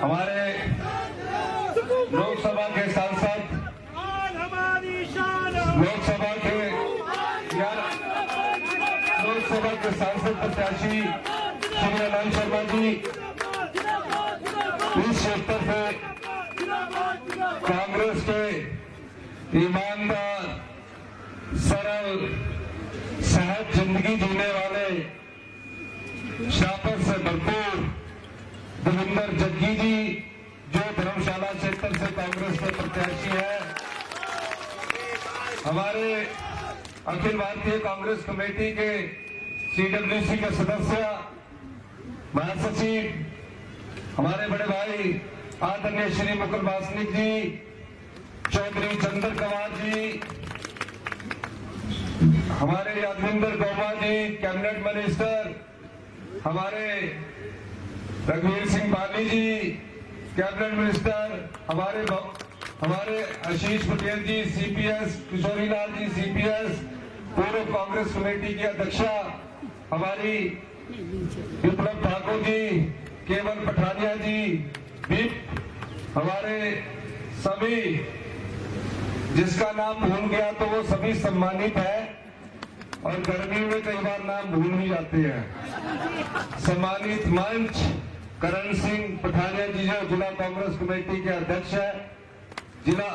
हमारे लोकसभा के सांसद, लोकसभा के सांसद प्रत्याशी श्री आनंद शर्मा जी इस क्षेत्र से कांग्रेस के ईमानदार, सरल, सहज जिंदगी जीने वाले, शराफत से भरपूर देवेंद्र जग्गी जी जो धर्मशाला क्षेत्र से कांग्रेस के प्रत्याशी है, हमारे अखिल भारतीय कांग्रेस कमेटी के CWC के सदस्य, महासचिव, हमारे बड़े भाई आदरणीय श्री मुकुल वासनिक जी, चौधरी चंद्र कुमार जी, हमारे यादविंदर गौबा जी कैबिनेट मिनिस्टर, हमारे रघुवीर सिंह बाली जी कैबिनेट मिनिस्टर, हमारे आशीष पटेल जी CPS, किशोरीलाल जी CPS, पूर्व कांग्रेस कमेटी की अध्यक्षा हमारी विप्लव ठाकुर जी, केवल पठानिया जी, विप, हमारे सभी, जिसका नाम भूल गया तो वो सभी सम्मानित है और गर्मी में कई बार नाम भूल भी जाते हैं। सम्मानित मंच करण सिंह पठानिया जी जो जिला कांग्रेस कमेटी के अध्यक्ष है, जिला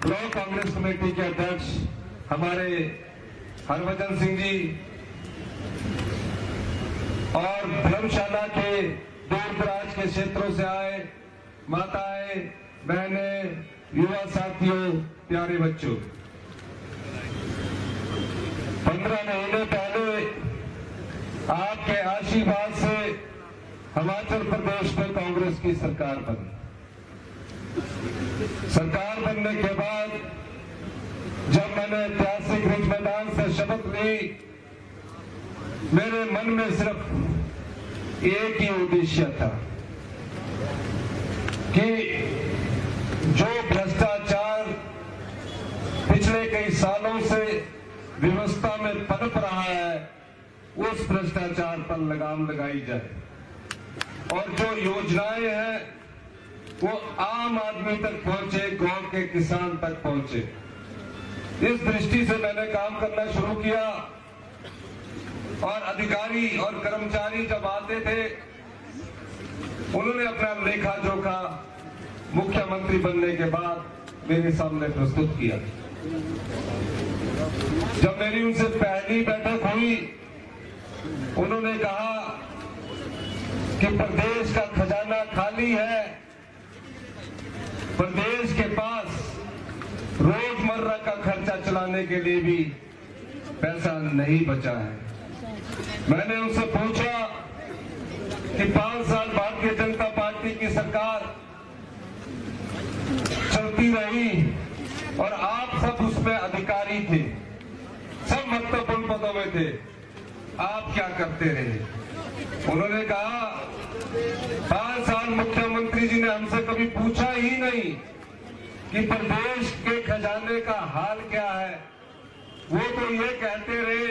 ब्लॉक कांग्रेस कमेटी के अध्यक्ष हमारे हरभजन सिंह जी, और धर्मशाला के दूर दराज के क्षेत्रों से आए माताएं, बहनें, युवा साथियों, प्यारे बच्चों, 15 महीने पहले आपके आशीर्वाद से हिमाचल प्रदेश में कांग्रेस की सरकार बनी। सरकार बनने के बाद जब मैंने ऐतिहासिक रिज मैदान से शपथ ली, मेरे मन में सिर्फ एक ही उद्देश्य था कि जो भ्रष्टाचार पिछले कई सालों से व्यवस्था में पनप रहा है, उस भ्रष्टाचार पर लगाम लगाई जाए और जो योजनाएं हैं वो आम आदमी तक पहुंचे, गांव के किसान तक पहुंचे। इस दृष्टि से मैंने काम करना शुरू किया और अधिकारी और कर्मचारी जब आते थे उन्होंने अपना लेखा जोखा मुख्यमंत्री बनने के बाद मेरे सामने प्रस्तुत किया। जब मेरी उनसे पहली बैठक हुई, उन्होंने कहा कि प्रदेश का खजाना खाली है, प्रदेश के पास रोजमर्रा का खर्चा चलाने के लिए भी पैसा नहीं बचा है। मैंने उनसे पूछा कि 5 साल भारतीय जनता पार्टी की सरकार चलती रही और आप सब उसमें अधिकारी थे, सब महत्वपूर्ण पदों में थे, आप क्या करते रहे? उन्होंने कहा 5 साल मुख्यमंत्री जी ने हमसे कभी पूछा ही नहीं कि प्रदेश के खजाने का हाल क्या है। वो तो ये कहते रहे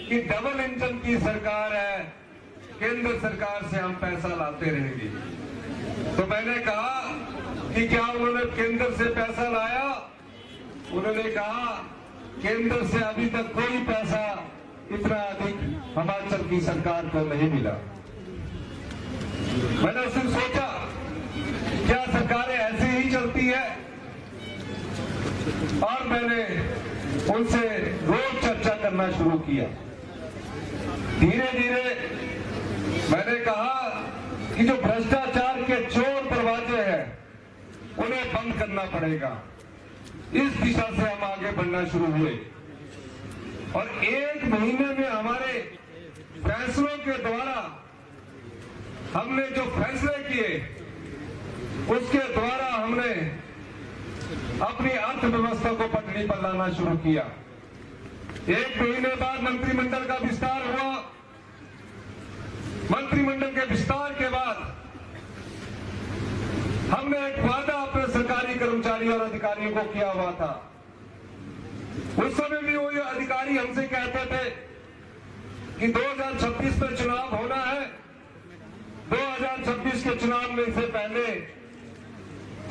कि डबल इंजन की सरकार है, केंद्र सरकार से हम पैसा लाते रहेंगे। तो मैंने कहा कि क्या उन्होंने केंद्र से पैसा लाया? उन्होंने कहा केंद्र से अभी तक कोई पैसा इतना अधिक हिमाचल की सरकार को नहीं मिला। मैंने उससे सोचा क्या सरकारें ऐसे ही चलती है? और मैंने उनसे रोज चर्चा करना शुरू किया। धीरे धीरे मैंने कहा कि जो भ्रष्टाचार के चोर दरवाजे हैं उन्हें बंद करना पड़ेगा। इस दिशा से हम आगे बढ़ना शुरू हुए और 1 महीने में हमारे फैसलों के द्वारा हमने जो फैसले किए उसके द्वारा हमने अपनी अर्थव्यवस्था को पटरी पर लाना शुरू किया। 1 महीने बाद मंत्रिमंडल का विस्तार हुआ। मंत्रिमंडल के विस्तार के बाद हमने एक वादा अपने सरकारी कर्मचारियों और अधिकारियों को किया हुआ था। उस समय भी वो अधिकारी हमसे कहते थे कि 2026 में चुनाव होना है, 2026 के चुनाव में से पहले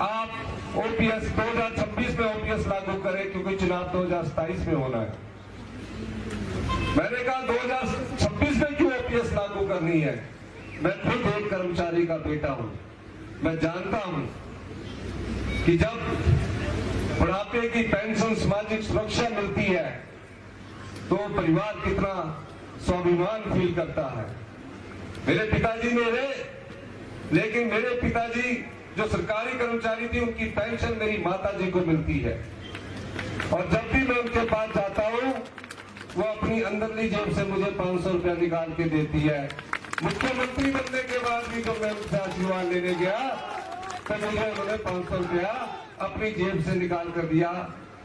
आप ओपीएस 2026 में ओपीएस लागू करें, क्योंकि चुनाव 2027 में होना है। मैंने कहा 2026 में क्यों ओपीएस लागू करनी है? मैं खुद एक कर्मचारी का बेटा हूं। मैं जानता हूं कि जब बुढ़ापे की पेंशन, सामाजिक सुरक्षा मिलती है तो परिवार कितना स्वाभिमान फील करता है। मेरे पिताजी ने लेकिन मेरे पिताजी जो सरकारी कर्मचारी थी, उनकी पेंशन मेरी माताजी को मिलती है। और जब भी मैं उनके पास जाता हूं, वो अपनी अंदरली जेब से मुझे 500 रुपया निकाल के देती है। मुख्यमंत्री बनने के बाद भी जब मैं उनसे आशीर्वाद लेने गया तो मुझे उन्होंने 500 रुपया अपनी जेब से निकाल कर दिया।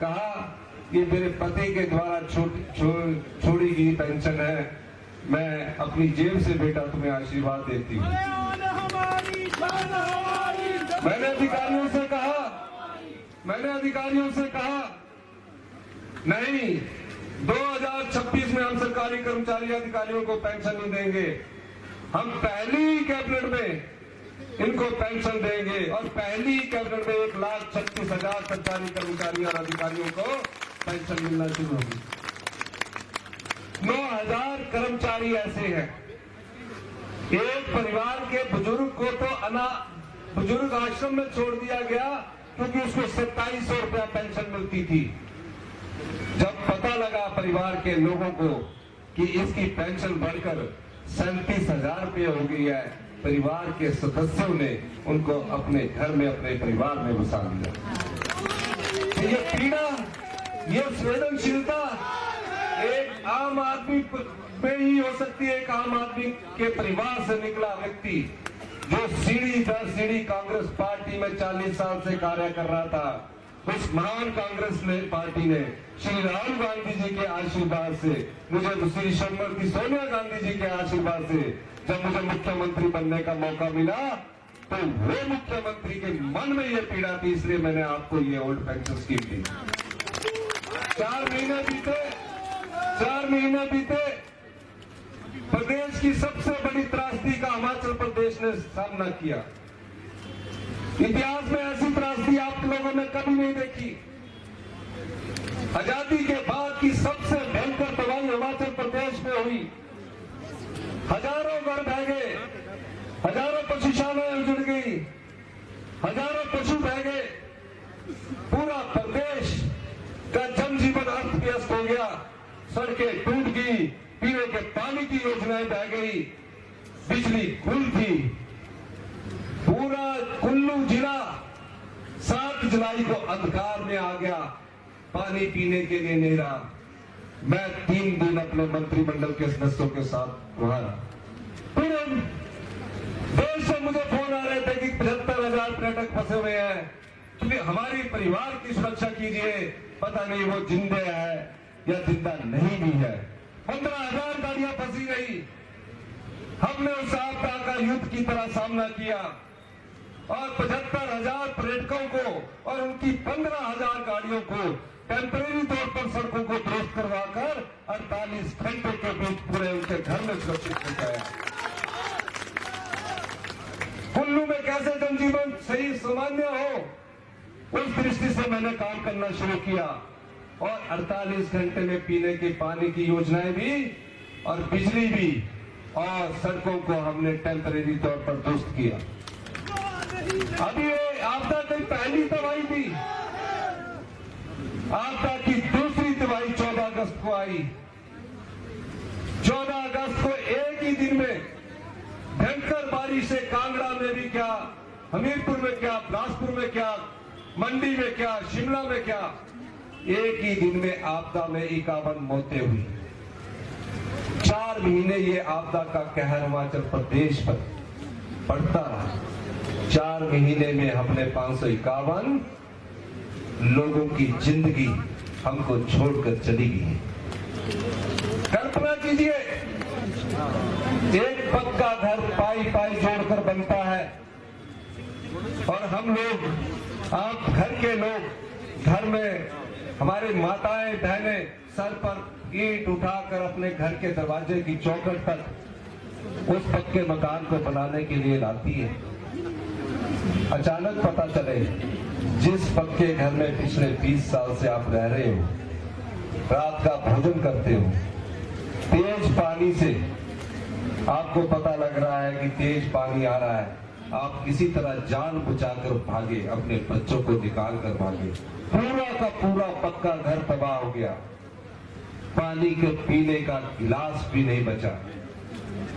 कहा ये मेरे पति के द्वारा छोड़ी गई पेंशन है, मैं अपनी जेब से बेटा तुम्हें आशीर्वाद देती हूँ। मैंने अधिकारियों से कहा नहीं, 2026 में हम सरकारी कर्मचारी अधिकारियों को पेंशन नहीं देंगे। हम पहली कैबिनेट में इनको पेंशन देंगे और पहली कैबिनेट में 1,36,000 सरकारी कर्मचारी और अधिकारियों को पेंशन मिलना शुरू होगी। 9,000 कर्मचारी ऐसे हैं। एक परिवार के बुजुर्ग को तो बुजुर्ग आश्रम में छोड़ दिया गया क्योंकि उसको 2700 रुपया पेंशन मिलती थी। जब पता लगा परिवार के लोगों को कि इसकी पेंशन बढ़कर 37,000 रुपये हो गई है, परिवार के सदस्यों ने उनको अपने घर में, अपने परिवार में बसा लिया। तो ये पीड़ा, ये संवेदनशीलता एक आम आदमी में ही हो सकती है। एक आम आदमी के परिवार से निकला व्यक्ति जो सीढ़ी दर सीढ़ी कांग्रेस पार्टी में 40 साल से कार्य कर रहा था, उस महान कांग्रेस पार्टी ने श्री राहुल गांधी जी के आशीर्वाद से, मुझे श्री श्रीमती सोनिया गांधी जी के आशीर्वाद से जब मुझे मुख्यमंत्री बनने का मौका मिला तो वो मुख्यमंत्री के मन में ये पीड़ा थी, इसलिए मैंने आपको ये ओल्ड पेंशन स्कीम दी। 4 महीने बीते, प्रदेश की सबसे बड़ी त्रासदी का हिमाचल प्रदेश ने सामना किया। इतिहास में ऐसी त्रासदी आप लोगों ने कभी नहीं देखी। आजादी के बाद की सबसे भयंकर तबाही हिमाचल प्रदेश में हुई। हजारों घर बह गए, हजारों पशुशालाएं उजड़ गई, हजारों पशु बह गए, पूरा प्रदेश का जनजीवन अस्त व्यस्त हो गया। सड़कें टूट गई, पीने के पानी की योजनाएं बह गई, बिजली गुल थी। पूरा कुल्लू जिला 7 जुलाई को अंधकार में आ गया, पानी पीने के लिए नहीं रहा। मैं 3 दिन अपने मंत्रिमंडल के सदस्यों के साथ वहां रहा। पूरे देश से मुझे फोन आ रहे थे कि 75,000 पर्यटक फंसे हुए हैं, क्योंकि हमारी परिवार की सुरक्षा कीजिए, पता नहीं वो जिंदे है या जिंदा नहीं भी है। 15,000 गाड़ियां फंसी रही। हमने उस आपदा का युद्ध की तरह सामना किया और 75,000 पर्यटकों को और उनकी 15,000 गाड़ियों को टेम्परेरी तौर पर सड़कों को दुरुस्त करवाकर 48 घंटे के बीच पूरे उनके घर में सुरक्षित पहुंचाया। कुल्लू में कैसे जनजीवन सही सामान्य हो, उस दृष्टि से मैंने काम करना शुरू किया और 48 घंटे में पीने के पानी की योजनाएं भी और बिजली भी और सड़कों को हमने टेम्परेरी तौर पर दुरुस्त किया। अभी ये आपदा की पहली तबाही थी, आपदा की दूसरी तबाही 14 अगस्त को आई। 14 अगस्त को एक ही दिन में भयंकर बारिश से कांगड़ा में भी क्या, हमीरपुर में क्या, बिलासपुर में क्या, मंडी में क्या, शिमला में क्या, एक ही दिन में आपदा में 51 मौतें हुई। 4 महीने ये आपदा का कहर हिमाचल प्रदेश पर पड़ता रहा। 4 महीने में हमने 551 लोगों की जिंदगी हमको छोड़कर चली गई। कल्पना कीजिए, एक पक्का घर पाई पाई जोड़कर बनता है और हम लोग, आप घर के लोग, घर में हमारे माताएं बहनें सर पर ईंट उठाकर अपने घर के दरवाजे की चौखट तक उस पक्के मकान को बनाने के लिए लाती है। अचानक पता चले जिस पक्के घर में पिछले 20 साल से आप रह रहे हो, रात का भोजन करते हो, तेज पानी से आपको पता लग रहा है कि तेज पानी आ रहा है, आप किसी तरह जान बचाकर भागे, अपने बच्चों को निकाल कर भागे। पूरा का पूरा पक्का घर तबाह हो गया, पानी के पीने का गिलास भी नहीं बचा।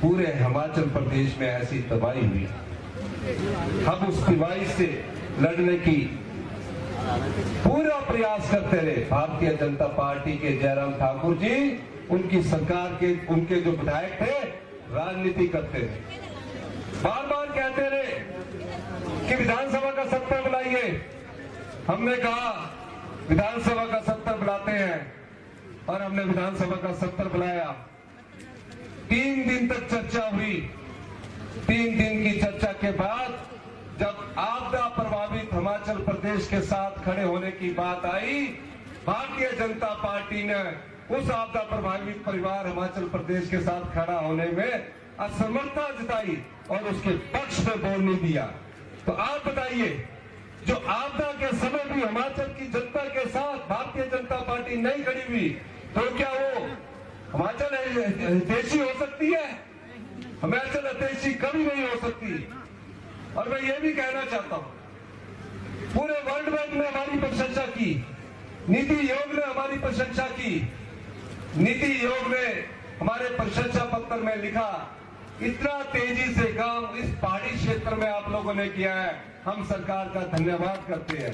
पूरे हिमाचल प्रदेश में ऐसी तबाही हुई। हम उस तबाही से लड़ने की पूरा प्रयास करते रहे। भारतीय जनता पार्टी के जयराम ठाकुर जी, उनकी सरकार के उनके जो विधायक थे, राजनीति करते थे, बार बार कहते रहे कि विधानसभा का सत्र बुलाइए। हमने कहा विधानसभा का सत्र बुलाते हैं, और हमने विधानसभा का सत्र बुलाया। 3 दिन तक चर्चा हुई। 3 दिन की चर्चा के बाद जब आपदा प्रभावित हिमाचल प्रदेश के साथ खड़े होने की बात आई, भारतीय जनता पार्टी ने उस आपदा प्रभावित परिवार हिमाचल प्रदेश के साथ खड़ा होने में असमर्थता जताई और उसके पक्ष में बोल नहीं दिया। तो आप बताइए, जो आपदा के समय भी हिमाचल की जनता के साथ भारतीय जनता पार्टी नहीं खड़ी हुई, तो क्या वो हिमाचल हितैषी हो सकती है? हिमाचल हितैषी कभी नहीं हो सकती। और मैं ये भी कहना चाहता हूं, पूरे वर्ल्ड बैंक ने हमारी प्रशंसा की, नीति आयोग ने हमारी प्रशंसा की। नीति आयोग ने हमारे प्रशंसा पत्र में लिखा, इतना तेजी से काम इस पहाड़ी क्षेत्र में आप लोगों ने किया है, हम सरकार का धन्यवाद करते हैं।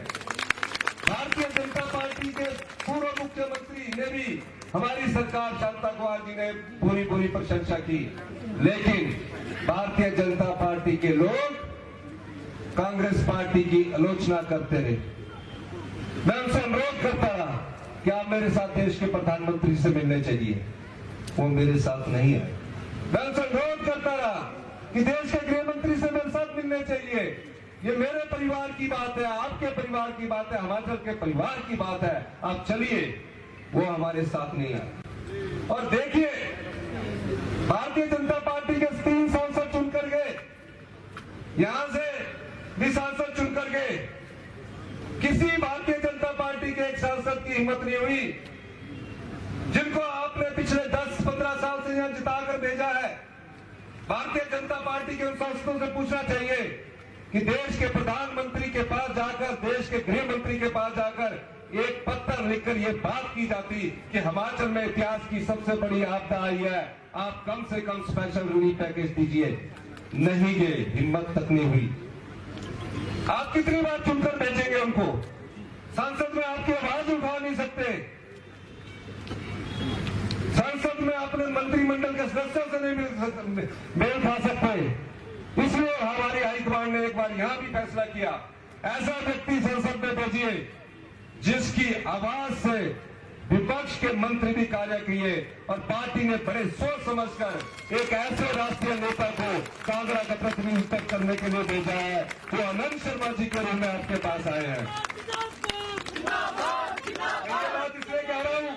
भारतीय जनता पार्टी के पूर्व मुख्यमंत्री ने भी हमारी सरकार शांता कुमार जी ने पूरी प्रशंसा की। लेकिन भारतीय जनता पार्टी के लोग कांग्रेस पार्टी की आलोचना करते रहे। मैं उनसे अनुरोध करता रहा कि आप मेरे साथ देश के प्रधानमंत्री से मिलने चाहिए, वो मेरे साथ नहीं आए। मैं उनसे अनुरोध करता रहा कि देश के गृह मंत्री से मेरे साथ मिलने चाहिए। ये मेरे परिवार की बात है, आपके परिवार की बात है, हिमाचल के परिवार की बात है, आप चलिए। वो हमारे साथ नहीं आए। और देखिए, भारतीय जनता पार्टी के 3 सांसद चुनकर गए, यहां से भी सांसद चुनकर गए। किसी भारतीय जनता पार्टी के एक सांसद की हिम्मत नहीं हुई, जिनको आपने पिछले 10-15 साल से यहां जिताकर भेजा है। भारतीय जनता पार्टी के उन सांसदों से पूछना चाहिए कि देश के प्रधानमंत्री के पास जाकर, देश के गृह मंत्री के पास जाकर एक पत्र लिखकर ये बात की जाती कि हिमाचल में इतिहास की सबसे बड़ी आपदा आई है, आप कम से कम स्पेशल रिलीफ पैकेज दीजिए। नहीं गए, हिम्मत तक नहीं हुई। आप कितनी बार चुनकर भेजेंगे उनको? संसद में आपकी आवाज उठा नहीं सकते, संसद में अपने मंत्रिमंडल के सदस्यों से नहीं मेल खा सकते। इसलिए हमारी हाईकमांड ने एक बार यहां भी फैसला किया, ऐसा व्यक्ति संसद में भेजिए जिसकी आवाज से विपक्ष के मंत्री भी कार्य किए। और पार्टी ने बड़े सोच समझकर एक ऐसे राष्ट्रीय नेता को कांगड़ा का प्रतिनिधित्व करने के लिए भेजा है, वो आनंद शर्मा जी के रूप में आपके पास आए हैं। बात इसलिए कह रहा हूं,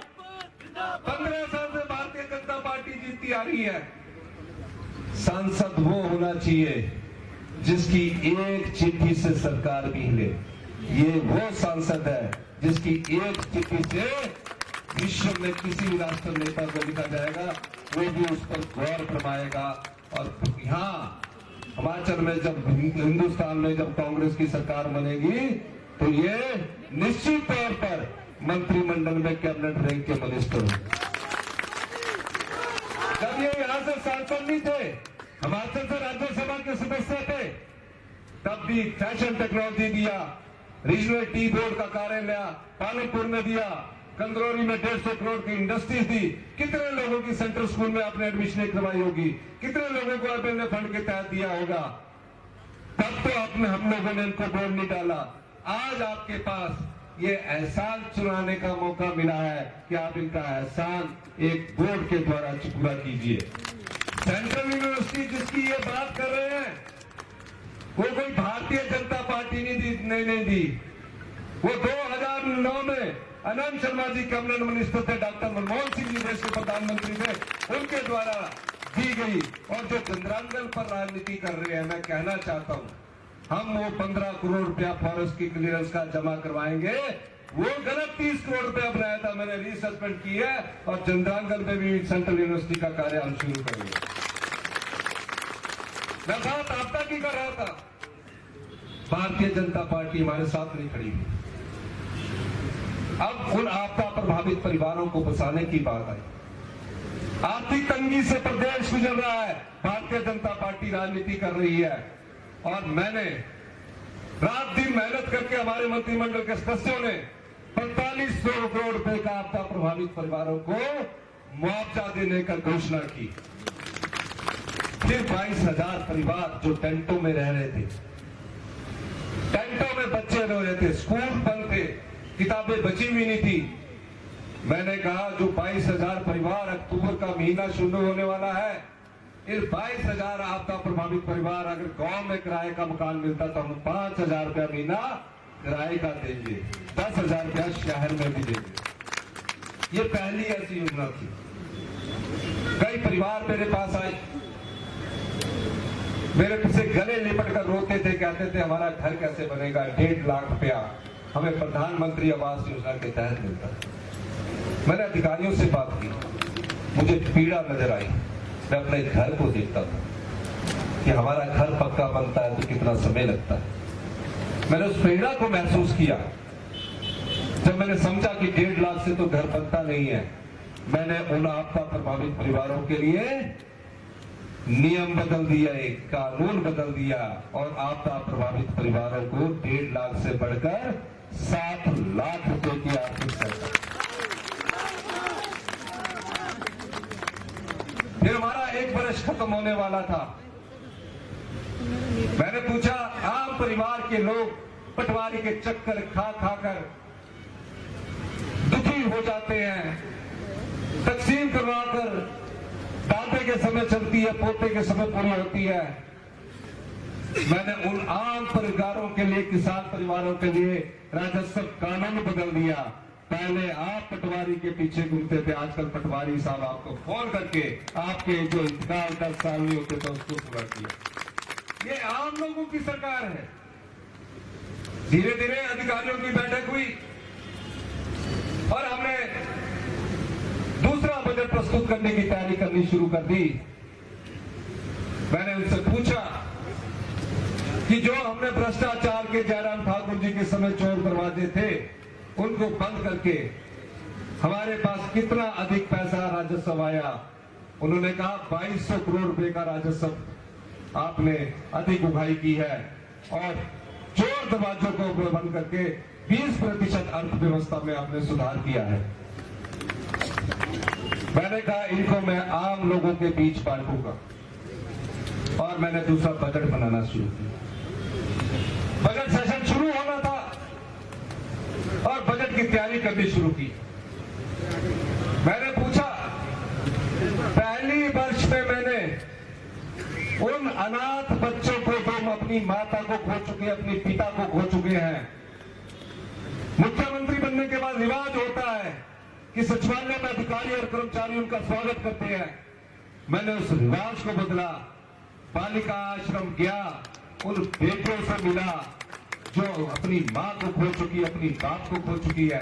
15 साल से भारतीय जनता पार्टी जीतती आ रही है। सांसद वो होना चाहिए जिसकी एक चिट्ठी से सरकार भी हिले। ये वो सांसद है जिसकी एक चिट्ठी से विश्व में किसी भी राष्ट्र नेता को लिखा जाएगा, वो भी उस पर गौर फरमाएगा। और यहाँ हिमाचल में जब हिंदुस्तान में जब कांग्रेस की सरकार बनेगी, तो ये निश्चित तौर पर मंत्रिमंडल में कैबिनेट रैंक के मिनिस्टर होंगे। जब ये यहाँ से सांसद नहीं थे, हिमाचल से राज्यसभा के सदस्य थे, तब भी फैशन टेक्नोलॉजी दिया, रीजनल टी बोर्ड का कार्यालय पालमपुर में दिया, कंदरौरी में 150 करोड़ की इंडस्ट्रीज दी। कितने लोगों की सेंट्रल स्कूल में आपने एडमिशन करवाई होगी, कितने लोगों को आपने फंड के तहत दिया होगा। तब तो आपने हम लोगों ने इनको बोर्ड नहीं डाला। आज आपके पास ये एहसान चुराने का मौका मिला है कि आप इनका एहसान एक बोर्ड के द्वारा पूरा कीजिए। सेंट्रल यूनिवर्सिटी जिसकी ये बात कर रहे हैं, वो कोई भारतीय जनता पार्टी नहीं दी। वो 2009 में आनंद शर्मा जी कैबिनेट मिनिस्टर थे, डॉक्टर मनमोहन सिंह जी देश के प्रधानमंत्री थे, उनके द्वारा दी गई। और जो चंद्रांगल पर राजनीति कर रहे हैं, मैं कहना चाहता हूं, हम वो 15 करोड़ रुपया फॉरेस्ट की क्लियरेंस का जमा करवाएंगे। वो गलत 30 करोड़ रुपया बनाया था, मैंने रीसस्पेंड की है और चंद्रांगल में भी सेंट्रल यूनिवर्सिटी का कार्य हम शुरू करेंगे। मैं बात आपदा की कर रहा था, भारतीय जनता पार्टी हमारे साथ नहीं खड़ी। अब उन आपदा प्रभावित परिवारों को बचाने की बात आई। आर्थिक तंगी से प्रदेश गुजर रहा है, भारतीय जनता पार्टी राजनीति कर रही है। और मैंने रात दिन मेहनत करके हमारे मंत्रिमंडल के सदस्यों ने 4500 करोड़ रुपए का आपदा प्रभावित परिवारों को मुआवजा देने का घोषणा की। फिर 22,000 परिवार जो टेंटों में रह रहे थे, टेंटों में बच्चे रह रहे थे, स्कूल बंद थे, किताबें बची हुई नहीं थी। मैंने कहा जो 22,000 परिवार, अक्टूबर का महीना शुरू होने वाला है, इन 22,000 आपदा प्रभावित परिवार अगर गांव में किराए का मकान मिलता तो हम 5,000 रुपया महीना किराए का देंगे, 10,000 रुपया शहर में भी देंगे। ये पहली ऐसी योजना थी। कई परिवार मेरे पास आए, मेरे पीछे गले लिपट कर रोते थे, कहते थे हमारा घर कैसे बनेगा, 1.5 लाख रुपया हमें प्रधानमंत्री आवास योजना के तहत मिलता है। मैंने अधिकारियों से बात की, मुझे पीड़ा नजर आई। मैं अपने घर को देखता था कि हमारा घर पक्का बनता है तो कितना समय लगता है। मैंने उस पीड़ा को महसूस किया जब मैंने समझा कि 1.5 लाख से तो घर बनता नहीं है। मैंने उन आपदा प्रभावित परिवारों के लिए नियम बदल दिया, एक कानून बदल दिया और आपदा प्रभावित परिवारों को 1.5 लाख से बढ़कर 7 लाख रुपए की आर्थिक सहायता। फिर हमारा 1 वर्ष खत्म होने वाला था। मैंने पूछा, आम परिवार के लोग पटवारी के चक्कर खा खाकर दुखी हो जाते हैं, तकसीम करवाकर दादे के समय चलती है, पोते के समय पूरी होती है। मैंने उन आम परिवारों के लिए, किसान परिवारों के लिए राजस्व कानून बदल दिया। पहले आप पटवारी के पीछे घूमते थे, आजकल पटवारी साहब आपको फोन करके आपके जो इंतकाल 10 साल नहीं होते तो उसको पूरा किया। ये आम लोगों की सरकार है। धीरे धीरे अधिकारियों की बैठक हुई और हमने दूसरा बजट प्रस्तुत करने की तैयारी करनी शुरू कर दी। मैंने उनसे पूछा कि जो हमने भ्रष्टाचार के जयराम ठाकुर जी के समय चोर दरवाजे थे उनको बंद करके हमारे पास कितना अधिक पैसा राजस्व आया। उन्होंने कहा 2200 करोड़ रुपए का राजस्व आपने अधिक उगाही की है और चोर दरवाजों को बंद करके 20% अर्थव्यवस्था में आपने सुधार किया है। मैंने कहा इनको मैं आम लोगों के बीच बांटूंगा और मैंने दूसरा बजट बनाना शुरू किया। बजट सेशन शुरू होना था और बजट की तैयारी करनी शुरू की। मैंने पूछा, पहली वर्ष में मैंने उन अनाथ बच्चों को जो अपनी माता को खो चुके, अपने पिता को खो चुके हैं, मुख्यमंत्री बनने के बाद रिवाज होता है कि सचिवालय में अधिकारी और कर्मचारी उनका स्वागत करते हैं। मैंने उस रिवाज को बदला, बालिका आश्रम गया, उन बेटों से मिला जो अपनी मां को खो चुकी, अपनी बाप को खो चुकी है।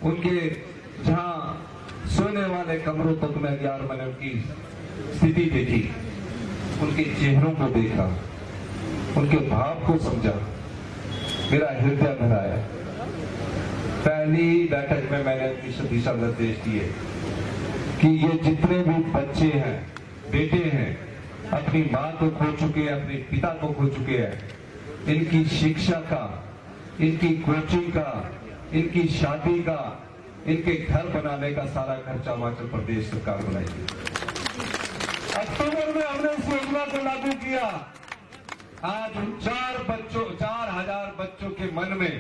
उनके जहां सोने वाले कमरों तक मैं गया और मैंने उनकी स्थिति देखी, उनके चेहरों को देखा, उनके भाव को समझा, मेरा हृदय भराया। पहली बैठक में मैंने दिशा निर्देश दिए कि ये जितने भी बच्चे हैं, बेटे हैं, अपनी मां को खो चुके हैं, अपने पिता को खो चुके हैं, इनकी शिक्षा का, इनकी कोचिंग का, इनकी शादी का, इनके घर बनाने का सारा खर्चा हिमाचल प्रदेश सरकार बनाएगी। अक्टूबर में हमने इस योजना को लागू किया। आज 4,000 बच्चों के मन में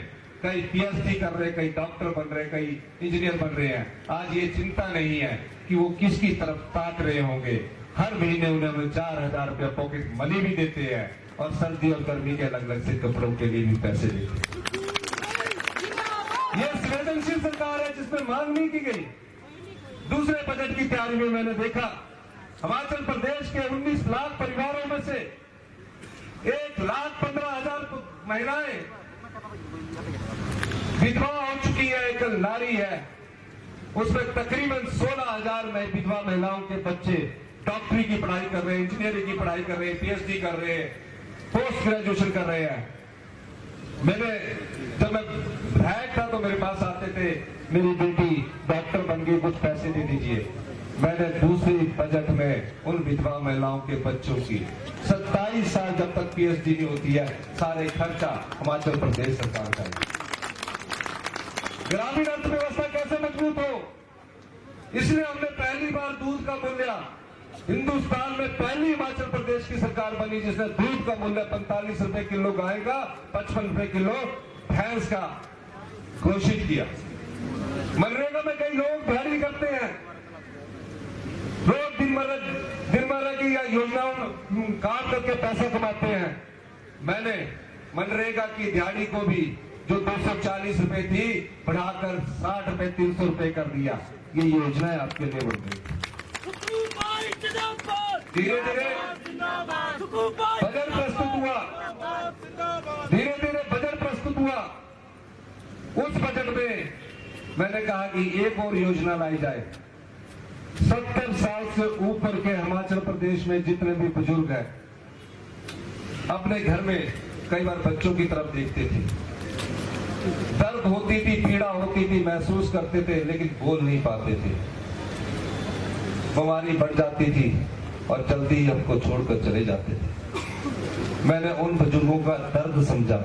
कई पीएचडी कर रहे, कई डॉक्टर बन रहे, कई इंजीनियर बन रहे हैं। आज ये चिंता नहीं है कि वो किसकी तरफ ताक रहे होंगे। हर महीने उन्हें 4,000 रुपया पॉकेट मनी भी देते हैं और सर्दी और गर्मी के अलग अलग से कपड़ों के लिए भी पैसे देते हैं। ये संवेदनशील सरकार है जिसमें मांग नहीं की गई। दूसरे बजट की तैयारी में मैंने देखा हिमाचल प्रदेश के 19 लाख परिवारों में से 1,15,000 महिलाएं विधवा हो चुकी है, एक नारी है। उसमें तकरीबन 16,000 में विधवा महिलाओं के बच्चे डॉक्टरी की पढ़ाई कर रहे हैं, इंजीनियरिंग की पढ़ाई कर रहे हैं, पीएचडी कर रहे हैं, पोस्ट ग्रेजुएशन कर रहे हैं। जब मैं विधायक था तो मेरे पास आते थे, मेरी बेटी डॉक्टर बन गई, कुछ पैसे दे दीजिए। मैंने दूसरे बजट में उन विधवा महिलाओं के बच्चों की 27 साल जब तक पीएचडी नहीं होती है, सारे खर्चा हिमाचल प्रदेश सरकार का है। ग्रामीण अर्थव्यवस्था कैसे मजबूत हो, इसलिए हमने पहली बार दूध का मूल्य, हिंदुस्तान में पहली हिमाचल प्रदेश की सरकार बनी जिसने दूध का मूल्य 45 रुपए किलो गाय का, 55 रुपए किलो भैंस का घोषित किया। मनरेगा में कई लोग दिहाड़ी करते हैं, रोज दिनभर की योजनाओं में काम करके पैसा कमाते हैं। मैंने मनरेगा की दिहाड़ी को भी जो 240 रुपए थी बढ़ाकर 60 रुपए 300 रुपए कर दिया। ये योजनाएं आपके लिए बन गई। धीरे धीरे बजट प्रस्तुत हुआ, धीरे धीरे बजट प्रस्तुत हुआ। उस बजट में मैंने कहा कि एक और योजना लाई जाए। 70 साल से ऊपर के हिमाचल प्रदेश में जितने भी बुजुर्ग हैं, अपने घर में कई बार बच्चों की तरफ देखते थे, दर्द होती थी, पीड़ा होती थी, महसूस करते थे, लेकिन बोल नहीं पाते थे। बीमारी बढ़ जाती थी और जल्दी ही हमको छोड़कर चले जाते थे। मैंने उन बुजुर्गों का दर्द समझा।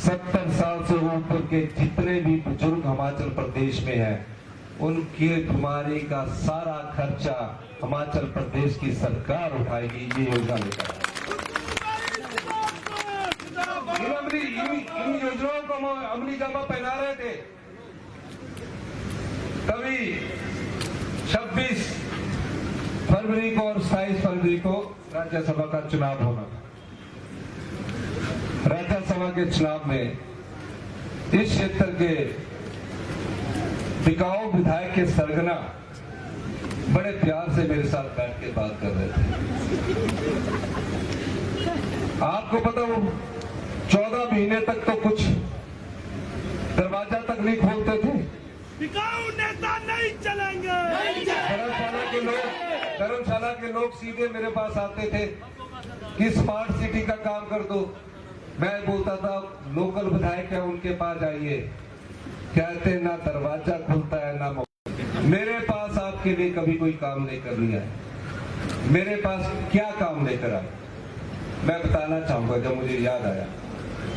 70 साल से ऊपर के जितने भी बुजुर्ग हिमाचल प्रदेश में हैं, उनकी बीमारी का सारा खर्चा हिमाचल प्रदेश की सरकार उठाएगी। ये योजना लेकर इन योजनाओं को हम अमली जामा पहना रहे थे। तभी 26 फरवरी को और 27 फरवरी को राज्यसभा का चुनाव होना था। राज्यसभा के चुनाव में इस क्षेत्र के टिकाऊ विधायक के सरगना बड़े प्यार से मेरे साथ बैठ के बात कर रहे थे। आपको पता वो 14 महीने तक तो कुछ दरवाजा तक नहीं खोलते थे। टिकाऊ नेता नहीं चलेंगे। धर्मशाला के लोग सीधे मेरे पास आते थे कि स्मार्ट सिटी का काम कर दो। मैं बोलता था लोकल विधायक है, उनके पास जाइए। कहते ना दरवाजा खुलता है ना मौका। मेरे पास आपके लिए कभी कोई काम लेकर नहीं आया। मेरे पास क्या काम लेकर आए मैं बताना चाहूंगा। जब मुझे याद आया,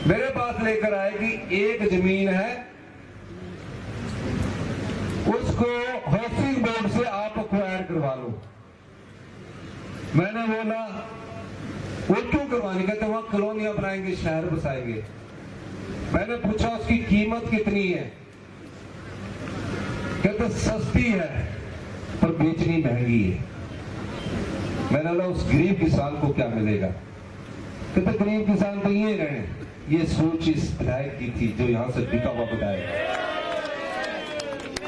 मेरे पास लेकर आए कि एक जमीन है, उसको हाउसिंग बोर्ड से आप एक्वायर करवा लो। मैंने बोला वो क्यों करवानी? कहते वहां कॉलोनियां बनाएंगे, शहर बसाएंगे। मैंने पूछा उसकी कीमत कितनी है? कहते सस्ती है पर बेचनी महंगी है। मैंने बोला उस गरीब किसान को क्या मिलेगा? कहते गरीब किसान तो ये रहे। ये सोच इस विधायक की थी जो यहां से बिका हुआ विधायक।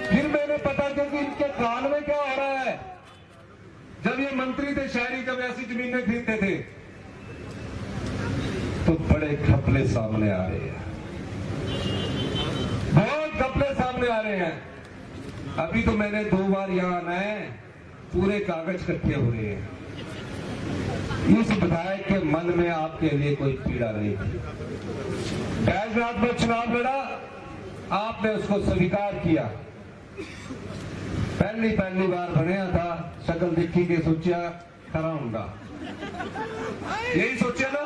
फिर मैंने पता किया कि इनके कान में क्या हो रहा है। जब ये मंत्री थे, शहरी जब ऐसी जमीनें खरीदते थे तो बड़े घपले सामने आ रहे हैं, बहुत घपले सामने आ रहे हैं। अभी तो मैंने 2 बार यहां आना है, पूरे कागज इकट्ठे हो रहे हैं। इस विधायक के मन में आपके लिए कोई पीड़ा नहीं थी। बैजनाथ में चुनाव लड़ा, आपने उसको स्वीकार किया। पहली बार बनया था, शक्ल दिखी के सोचा कराऊंगा, यही सोचे ना।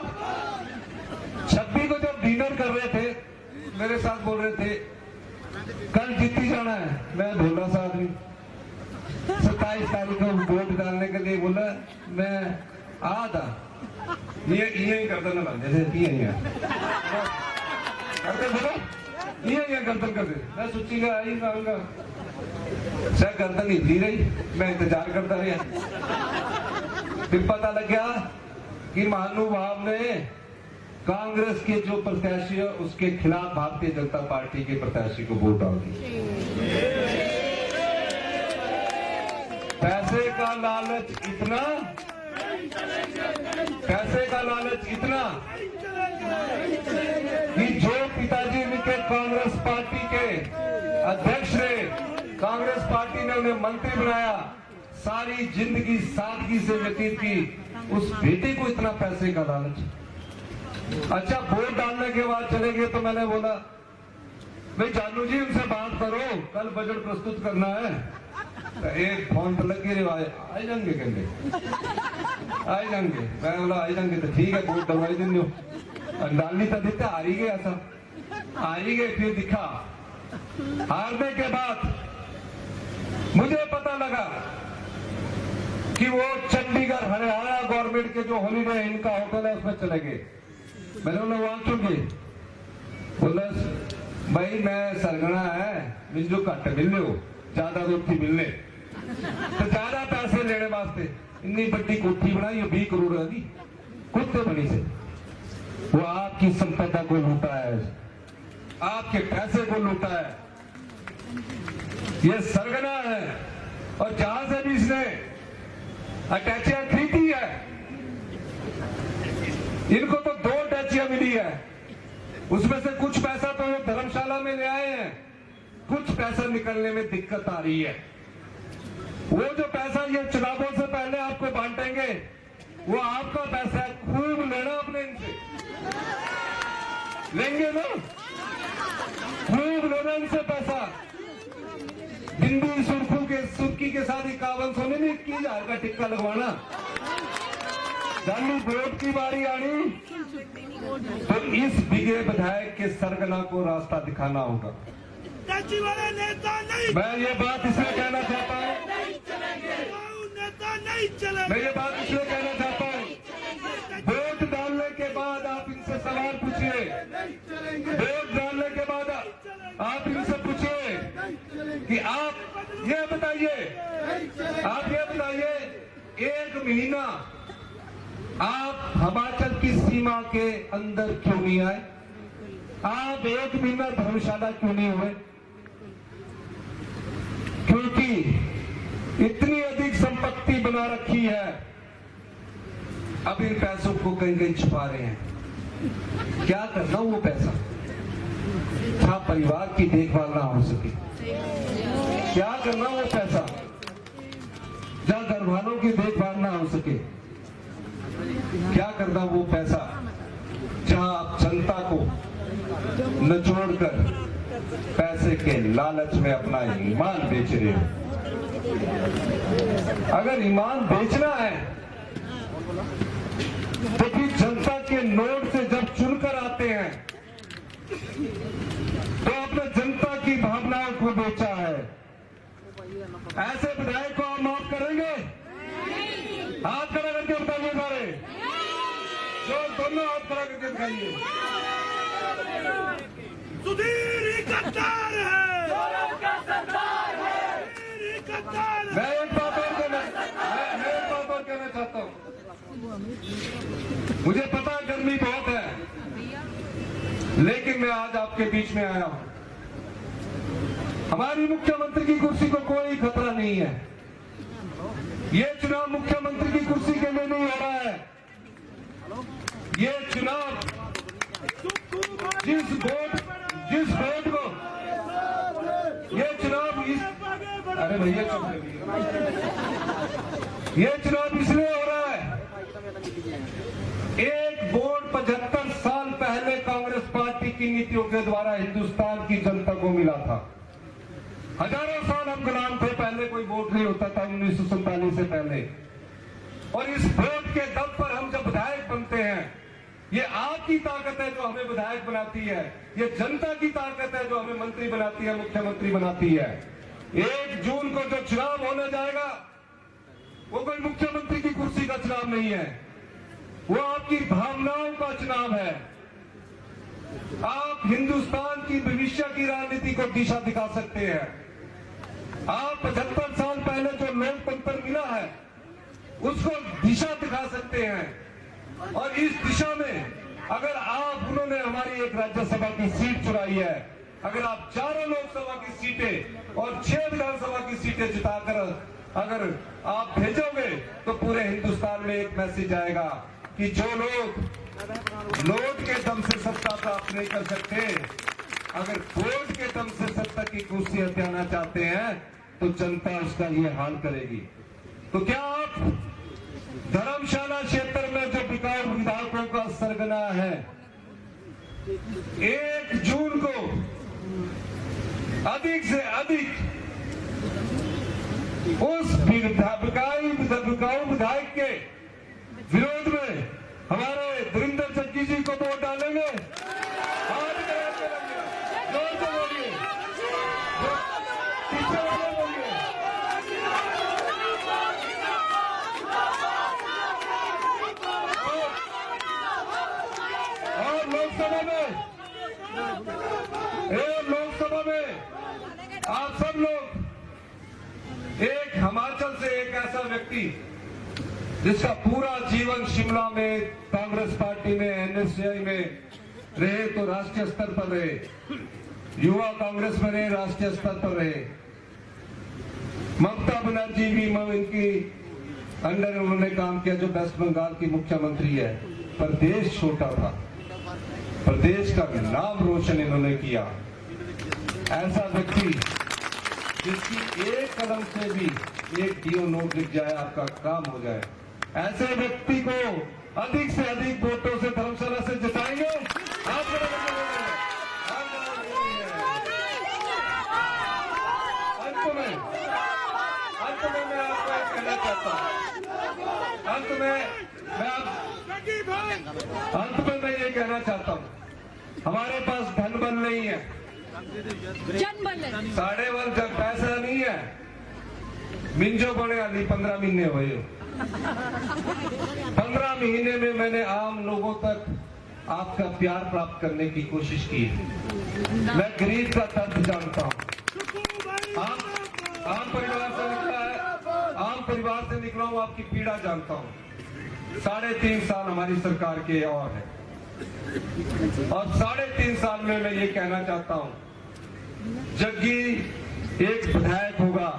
26 को जब डिनर कर रहे थे, मेरे साथ बोल रहे थे कल जीती जाना है। मैं भोला सा आदमी, 27 तारीख को वोट डालने के लिए बोला। मैं आ था ये करता ना जैसे ये गर्दन करते। मैं सोची का आई कहूंगा शायद गर्दन हिलती रही। मैं इंतजार करता रहा। फिर पता लग गया कि महानुभाव ने कांग्रेस के जो प्रत्याशी है उसके खिलाफ भारतीय जनता पार्टी के प्रत्याशी को वोट डाल दी। पैसे का लालच इतना, पैसे का लालच इतना कि जो पिताजी इनके कांग्रेस पार्टी के अध्यक्ष ने, कांग्रेस पार्टी ने उन्हें मंत्री बनाया, सारी जिंदगी सादगी से व्यतीत की, उस बेटे को इतना पैसे का लालच। अच्छा, वोट डालने के बाद चले गए तो मैंने बोला भाई जानू जी उनसे बात करो, कल बजट प्रस्तुत करना है। तो एक फोन तो लगे रे आई जाएंगे, कहते आई जाएंगे। मैं बोला आई जाएंगे तो ठीक है, वोट डलवाई दिन दो। डालनी तो दिखता हार ही गया था, हार ही गए। फिर दिखा हारने के बाद मुझे पता लगा कि वो चंडीगढ़ हरियाणा गवर्नमेंट के जो हॉलीडे इनका होटल है उसमें चले गए। मैंने बोला वहां क्यों गए? बोला भाई मैं सरगना है, मिल घट मिलने हो, ज्यादा रोटी मिलने तो ज्यादा पैसे लेने वास्ते इतनी बड़ी कोठी बनाई है 20 करोड़ की कुत्ते बनी से। वो आपकी संपदा को लूटा है, आपके पैसे को लूटा है, ये सरगना है। और जहां से भी इसने अटैचियां खरीदी है, इनको तो 2 अटैचियां मिली है, उसमें से कुछ पैसा तो ये धर्मशाला में ले आए हैं, कुछ पैसा निकलने में दिक्कत आ रही है। वो जो पैसा ये चुनावों से पहले आपको बांटेंगे, वो आपका पैसा है, खूब लेना अपने इनसे, लेंगे ना, खूब लेना इनसे पैसा। बिंदी सुर्खी के साथ 51 सोने में 21,000 का टिक्का लगवाना। जानी वोट की बारी आनी तो इस बिगे विधायक के सरगना को रास्ता दिखाना होगा। वाले नेता नहीं, मैं ये बात इसलिए कहना चाहता हूँ, नेता नहीं चले। मैं ये बात इसलिए कहना चाहता हूँ, वोट डालने के बाद आप इनसे सवाल पूछिए, वोट डालने के बाद आप इनसे पूछिए कि आप ये बताइए 1 महीना आप हिमाचल की सीमा के अंदर क्यों नहीं आए? आप 1 महीना धर्मशाला क्यों नहीं हुए? क्योंकि इतनी अधिक संपत्ति बना रखी है, अब इन पैसों को कहीं कहीं छुपा रहे हैं। क्या करना वो पैसा? जहां परिवार की देखभाल ना हो सके, क्या करना वो पैसा? जहां घर वालों की देखभाल ना हो सके, क्या करना वो पैसा? जहां आप जनता को नचोड़कर पैसे के लालच में अपना ईमान बेच रहे हो। अगर ईमान बेचना है तो फिर जनता के नोट से जब चुनकर आते हैं तो आपने जनता की भावनाओं को बेचा है। ऐसे विधायक को आप माफ करेंगे? हाथ खड़ा करके बताइए सारे, जो दोनों हाथ खड़ा करके दिखाइए। सुधीर ही गद्दार है, गद्दार है। मैं एक बात और कहना चाहता हूँ, मुझे पता है गर्मी बहुत है, लेकिन मैं आज आपके बीच में आया हूं। हमारी मुख्यमंत्री की कुर्सी को कोई खतरा नहीं है। ये चुनाव मुख्यमंत्री की कुर्सी के लिए नहीं हो रहा है। ये चुनाव जिस वोट को ये चुनाव अरे भैया ये चुनाव इसलिए हो रहा है, एक वोट 75 साल पहले कांग्रेस पार्टी की नीतियों के द्वारा हिंदुस्तान की जनता को मिला था। हजारों साल हम गुलाम थे, पहले कोई वोट नहीं होता था 1947 से पहले। और इस वोट के दम पर हम जब विधायक बनते हैं, ये आपकी ताकत है जो हमें विधायक बनाती है, ये जनता की ताकत है जो हमें मंत्री बनाती है, मुख्यमंत्री बनाती है। 1 जून को जो चुनाव होने जाएगा वो कोई मुख्यमंत्री की कुर्सी का चुनाव नहीं है, वो आपकी भावनाओं का चुनाव है। आप हिंदुस्तान की भविष्य की राजनीति को दिशा दिखा सकते हैं। आप 75 साल पहले जो लोकतंत्र मिला है उसको दिशा दिखा सकते हैं। और इस दिशा में अगर आप, उन्होंने हमारी एक राज्यसभा की सीट चुराई है, अगर आप 4 लोकसभा की सीटें और 6 विधानसभा की सीटें जिताकर अगर आप भेजोगे तो पूरे हिंदुस्तान में एक मैसेज आएगा कि जो लोग नोट के दम से सत्ता प्राप्त नहीं कर सकते, अगर वोट के दम से सत्ता की कुर्सी हथियाना चाहते हैं तो जनता उसका ये हाल करेगी। तो क्या आप धर्मशाला क्षेत्र में जो बिकाऊ विधायकों का सरगना है, 1 जून को अधिक से अधिक उस बिकाऊ विधायक के विरोध में हमारे धुरिंदर चक्की जी को वोट डालेंगे? हाथ खड़े करेंगे, जोर से बोलिए, पीछे वाले बोलिए। और लोकसभा में आप सब लोग, एक हिमाचल से एक ऐसा व्यक्ति जिसका पूरा जीवन शिमला में कांग्रेस पार्टी में एनएसयूआई में रहे, तो राष्ट्रीय स्तर पर रहे, युवा कांग्रेस में रहे, राष्ट्रीय स्तर पर रहे। ममता बनर्जी भी इनकी अंडर उन्होंने काम किया, जो वेस्ट बंगाल की मुख्यमंत्री है। प्रदेश छोटा था, प्रदेश का नाम रोशन इन्होंने किया। ऐसा व्यक्ति जिसकी एक कलम से भी एक डीओ नोट लिख जाए, आपका काम हो जाए, ऐसे व्यक्ति को अधिक से अधिक वोटों से धर्मशाला से जिताएंगे। अंत में मैं आपको एक कहना चाहता हूँ, अंत में मैं ये कहना चाहता हूँ, हमारे पास धन बल नहीं है, साढ़े बल जब पैसा नहीं है, मिंजो बने अली 15 महीने हुए। 15 महीने में मैंने आम लोगों तक आपका प्यार प्राप्त करने की कोशिश की। मैं गरीब का दर्द जानता हूँ, आम परिवार से निकला है, आम परिवार से निकला हूँ, आपकी पीड़ा जानता हूँ। 3.5 साल हमारी सरकार के और है, और 3.5 साल में मैं ये कहना चाहता हूँ, जग्गी एक विधायक होगा,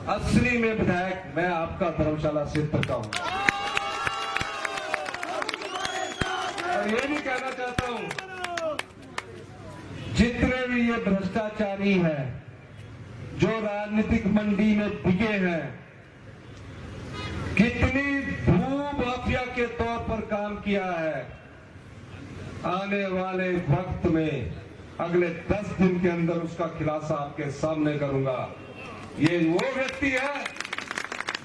असली में विधायक मैं आपका धर्मशाला क्षेत्र का हूं। और ये भी कहना चाहता हूं, जितने भी ये भ्रष्टाचारी हैं, जो राजनीतिक मंडी में बिके हैं, कितनी भू माफिया के तौर पर काम किया है, आने वाले वक्त में अगले 10 दिन के अंदर उसका खुलासा आपके सामने करूंगा। ये वो व्यक्ति है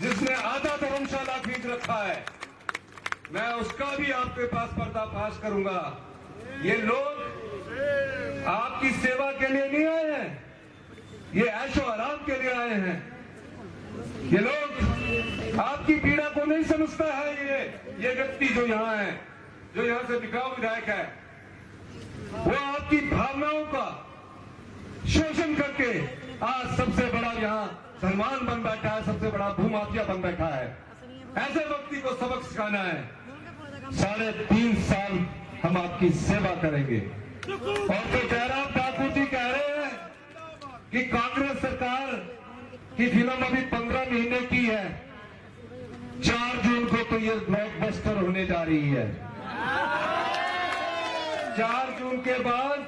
जिसने आधा धर्मशाला खरीद रखा है, मैं उसका भी आपके पास पर्दाफाश करूंगा। ये लोग आपकी सेवा के लिए नहीं आए हैं, ये ऐशो आराम के लिए आए हैं। ये लोग आपकी पीड़ा को नहीं समझता है। ये व्यक्ति जो यहाँ है, जो यहाँ से बिकाऊ विधायक है, वो आपकी भावनाओं का शोषण करके आज सबसे बड़ा यहाँ धनवान बन बैठा है, सबसे बड़ा भूमाफिया बन बैठा है। ऐसे व्यक्ति को सबक सिखाना है। 3.5 साल हम आपकी सेवा करेंगे। और जो जयराम ठाकुर जी कह रहे हैं कि कांग्रेस सरकार की फिल्म अभी 15 महीने की है, 4 जून को तो ये ब्लॉकबस्टर होने जा रही है। 4 जून के बाद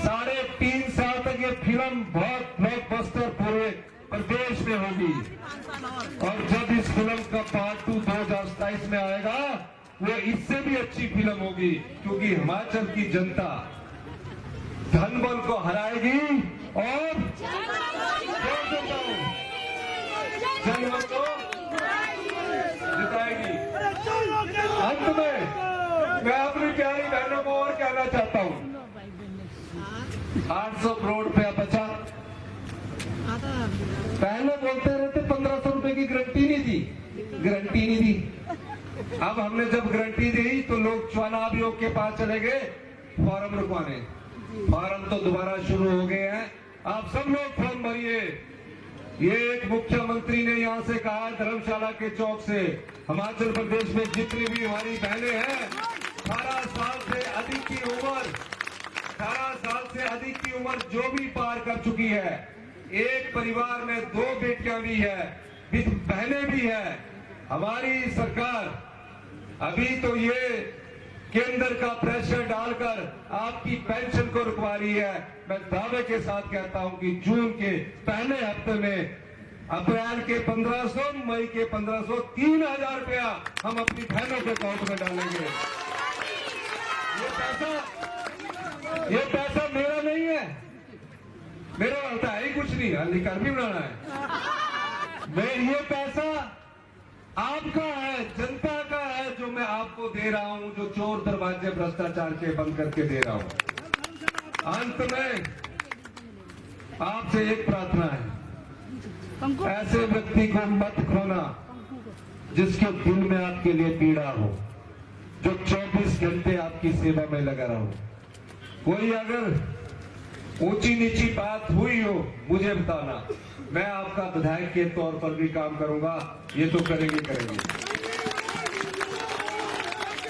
3.5 साल तक ये फिल्म बहुत ब्लॉकबस्टर पूरे प्रदेश में होगी। और जब इस फिल्म का पार्ट 2 2027 में आएगा, वो इससे भी अच्छी फिल्म होगी, क्योंकि हिमाचल की जनता धनबल को हराएगी और जनबल को जिताएगी। अंत में मैं अपनी प्यारी बहनों को और कहना चाहता हूँ, 800 करोड़ रुपया बचा। पहले बोलते रहते 1500 रुपए की गारंटी नहीं दी। अब हमने जब गारंटी दी तो लोग चुनावियों के पास चले गए फॉर्म रुकवाने। फॉर्म तो दोबारा शुरू हो गए हैं, आप सब लोग फॉर्म भरिए। ये एक मुख्यमंत्री ने यहाँ से कहा, धर्मशाला के चौक से, हिमाचल प्रदेश में जितनी भी हमारी बहनें हैं, 18 साल से अधिक की उम्र जो भी पार कर चुकी है, एक परिवार में 2 बेटियां भी है, बहनें भी हैं। हमारी सरकार अभी तो ये केंद्र का प्रेशर डालकर आपकी पेंशन को रुकवा रही है। मैं दावे के साथ कहता हूं कि जून के पहले हफ्ते में, अप्रैल के 1500, मई के 1500, 3000 रुपया हम अपनी बहनों के अकाउंट में डालेंगे। ये पैसा मेरा नहीं है, मेरा होता है ही कुछ नहीं, अधिकार भी बनाना है। ये पैसा आपका है, जनता का है, जो मैं आपको दे रहा हूं, जो चोर दरवाजे भ्रष्टाचार के बंद करके दे रहा हूं। अंत में आपसे एक प्रार्थना है, ऐसे व्यक्ति को मत खोना जिसके दिल में आपके लिए पीड़ा हो, जो 24 घंटे आपकी सेवा में लगा रहा हो। कोई अगर ऊंची नीची बात हुई हो मुझे बताना, मैं आपका विधायक के तौर पर भी काम करूंगा, ये तो करेंगे।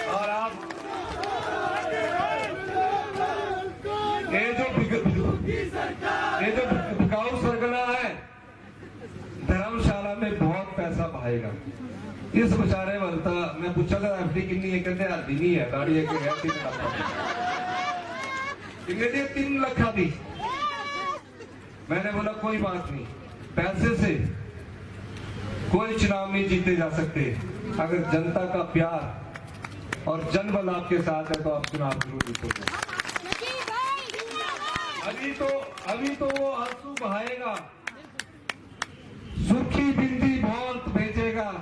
और आप ये जो बिकाऊ सरगना है, धर्मशाला में बहुत पैसा बहाएगा। इस बेचारे बनता मैं पूछा था एफडी कितनी है, कहते आधी नहीं है, गाड़ी है कितने दिए, 3 लाख दी। मैंने बोला कोई बात नहीं, पैसे से कोई चुनाव नहीं जीते जा सकते। अगर जनता का प्यार और जनबल आपके साथ है तो आप चुनाव जरूर जीतोगे। अभी तो वो आंसू बहाएगा, सुर्खी बिंदी बहुत भेजेगा,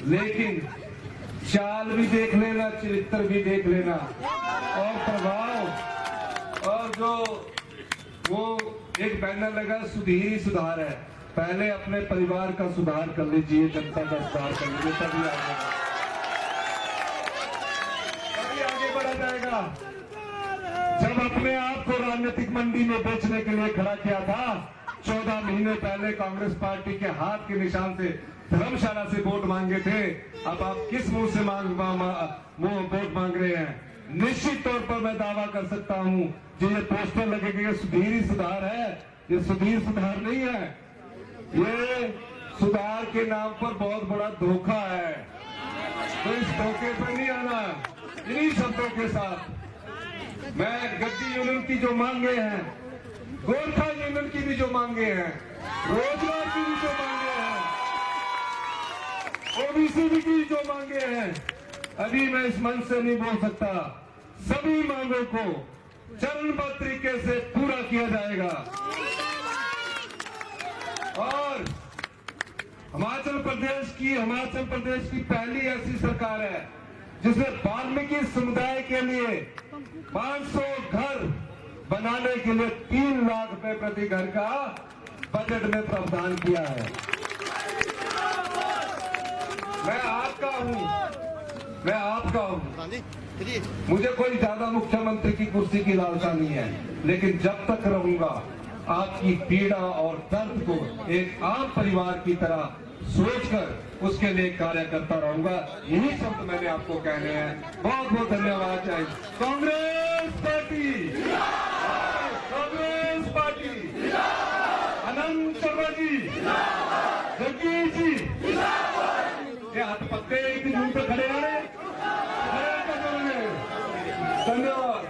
लेकिन चाल भी देख लेना, चरित्र भी देख लेना, और प्रभाव। और जो वो एक बैनर लगा सुधीर सुधार है, पहले अपने परिवार का सुधार कर लीजिए, जनता का सुधार कर लीजिए, तभी आगे बढ़ा जाएगा। जब अपने आप को राजनीतिक मंडी में बेचने के लिए खड़ा किया था 14 महीने पहले, कांग्रेस पार्टी के हाथ के निशान से धर्मशाला से वोट मांगे थे। अब आप किस मुंह से वोट मांग रहे हैं? निश्चित तौर पर मैं दावा कर सकता हूं, जो ये पोस्टर लगेगा सुधीर ही सुधार है, ये सुधीर सुधार नहीं है। ये सुधार के नाम पर बहुत बड़ा धोखा है, तो इस धोखे पर नहीं आना। इन्हीं शब्दों के साथ मैं गद्दी यूनियन की जो मांगे हैं, गोरखा यूनियन की भी जो मांगे हैं, रोजगार की भी जो मांगे हैं, ओबीसी की जो मांगे हैं, अभी मैं इस मंच से नहीं बोल सकता। सभी मांगों को चरणबद्ध तरीके से पूरा किया जाएगा। और हिमाचल प्रदेश की पहली ऐसी सरकार है जिसने वाल्मीकि समुदाय के लिए 500 घर बनाने के लिए 3 लाख रुपए प्रति घर का बजट में प्रावधान किया है। मैं आपका हूं, मुझे कोई ज्यादा मुख्यमंत्री की कुर्सी की लालसा नहीं है, लेकिन जब तक रहूंगा आपकी पीड़ा और दर्द को एक आम परिवार की तरह सोचकर उसके लिए कार्य करता रहूंगा। यही शब्द मैंने आपको कहने हैं। बहुत बहुत धन्यवाद। कांग्रेस पार्टी, कांग्रेस पार्टी, अनंत शर्मा जी, जगदीश जी, ये हाथ पक्के एक दिन पे खड़े हैं। धन्यवाद।